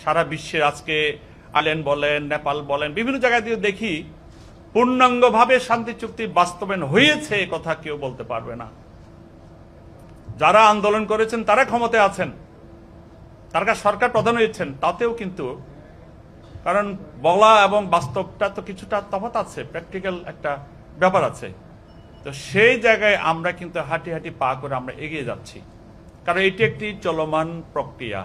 সারা বিশ্বে আজকে আইল্যান্ড বলেন, নেপাল বলেন, বিভিন্ন জায়গায় দিয়ে দেখি পূর্ণাঙ্গভাবে শান্তি চুক্তি বাস্তবায়ন হয়েছে কথা কেউ বলতে পারবে না। যারা আন্দোলন করেছেন তারা ক্ষমতায় আছেন, তারা সরকার প্রধান হয়েছেন, তাতেও কিন্তু কারণ বলা এবং বাস্তবটা তো কিছুটা তফাৎ আছে, প্র্যাকটিক্যাল একটা ব্যাপার আছে। তো সেই জায়গায় আমরা কিন্তু হাঁটি হাঁটি পা করে আমরা এগিয়ে যাচ্ছি, কারণ এটি একটি চলমান প্রক্রিয়া।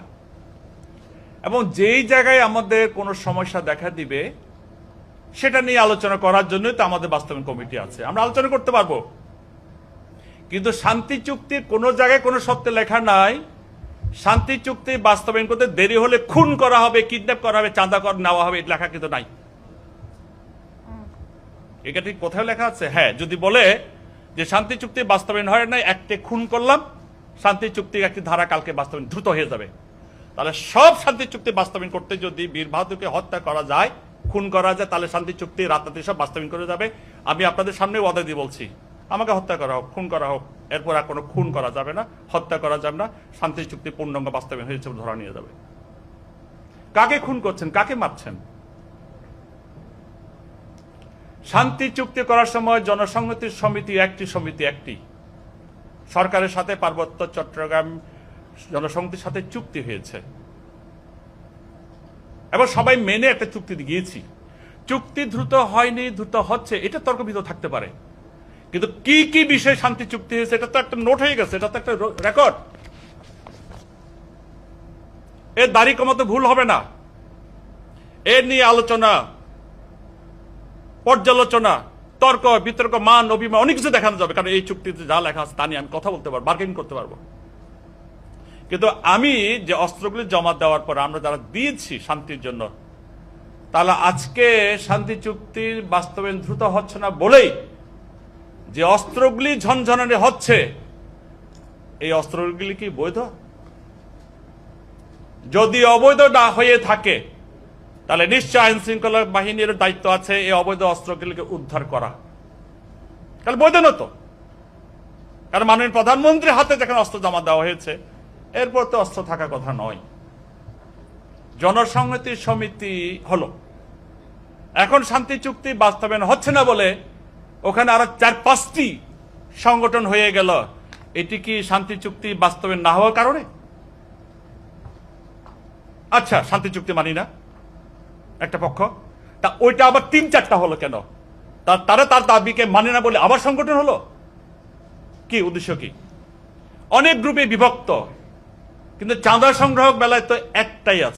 এবং যেই জায়গায় আমাদের কোনো সমস্যা দেখা দিবে সেটা নিয়ে আলোচনা করার জন্যই তো আমাদের বাস্তবায়ন কমিটি আছে, আমরা আলোচনা করতে পারবো। কিন্তু শান্তি চুক্তির কোনো জায়গায় কোনো সত্যে লেখা নাই শান্তি চুক্তি বাস্তবায়ন করতে দেরি হলে খুন করা হবে, কিডন্যাপ করা হবে, চাঁদা কর নেওয়া হবে, এটা লেখা কিন্তু নাই। এটা ঠিক কোথাও লেখা আছে? হ্যাঁ, যদি বলে যে শান্তি চুক্তি বাস্তবায়ন হয় নাই, একটি খুন করলাম, শান্তি চুক্তির একটি ধারা কালকে বাস্তবায়ন দ্রুত হয়ে যাবে। তাহলে সব শান্তি চুক্তি বাস্তবায়ন করতে যদি বীর বাহাদুরকে হত্যা করা যায়, খুন করা যায়, তাহলে শান্তি চুক্তি রাতারাতি সব বাস্তবায়ন করে যাবে। আমি আপনাদের সামনে ওয়াদা দিয়ে বলছি, আমাকে হত্যা করা হোক, খুন করা হোক, এরপর আর কোনো খুন করা যাবে না, হত্যা করা যাবে না, শান্তি চুক্তি পূর্ণাঙ্গ বাস্তবায়ন হয়েছে ধরা নিয়ে যাবে। কাকে খুন করছেন, কাকে মারছেন? শান্তি চুক্তি করার সময় জনসংহতি সমিতি একটি সরকারের সাথে পার্বত্য চট্টগ্রাম জনসংহতির সাথে চুক্তি হয়েছে এবং সবাই মেনে একটা চুক্তি গিয়েছি। চুক্তি দ্রুত হয়নি, দ্রুত হচ্ছে, এটা তর্ক বিতর্ক থাকতে পারে, কিন্তু কি কি বিষয়ে শান্তি চুক্তি হয়েছে এটা তো একটা নোট হয়ে গেছে, এটা তো একটা রেকর্ড। এর দাড়ি কমাতে ভুল হবে না, এর নিয়ে আলোচনা, পর্যালোচনা, তর্ক বিতর্ক, মান অভিমান অনেক কিছু দেখানো যাবে, কারণ এই চুক্তিতে যা লেখা আছে তা নিয়ে আমি কথা বলতে পারবো, বার্গেনিং করতে পারবো। কিন্তু আমি যে অস্ত্রগুলি জমা দেওয়ার পর আমরা যারা দিয়েছি শান্তির জন্য, তাহলে আজকে শান্তি চুক্তির বাস্তবায়ন দ্রুত হচ্ছে না বলেই যে অস্ত্রগুলি ঝনঝনানি হচ্ছে, এই অস্ত্রগুলি কি বৈধ? যদি অবৈধ না হয়ে থাকে তাহলে নিশ্চয় আইন শৃঙ্খলা বাহিনীর দায়িত্ব আছে এই অবৈধ অস্ত্রগুলিকে উদ্ধার করা। কারণ বৈধ না তো, কারণ মাননীয় প্রধানমন্ত্রীর হাতে যখন অস্ত্র জমা দেওয়া হয়েছে, এরপর তো অস্ত্র থাকার কথা নয়। জনসংহতি সমিতি হলো, এখন শান্তি চুক্তি বাস্তবায়ন হচ্ছে না বলে ওখানে আরো 4-5টি সংগঠন হয়ে গেল। এটি কি শান্তি চুক্তি বাস্তবায়ন না হওয়ার কারণে? আচ্ছা, শান্তি চুক্তি মানি না একটা পক্ষ, তা ওইটা আবার 3-4টা হলো কেন? তারা তার দাবিকে মানে না বলে আবার সংগঠন হলো, কি উদ্দেশ্য? কি? অনেক গ্রুপে বিভক্ত, কিন্তু চাঁদা সংগ্রহ বেলায় তো একটাই আছে।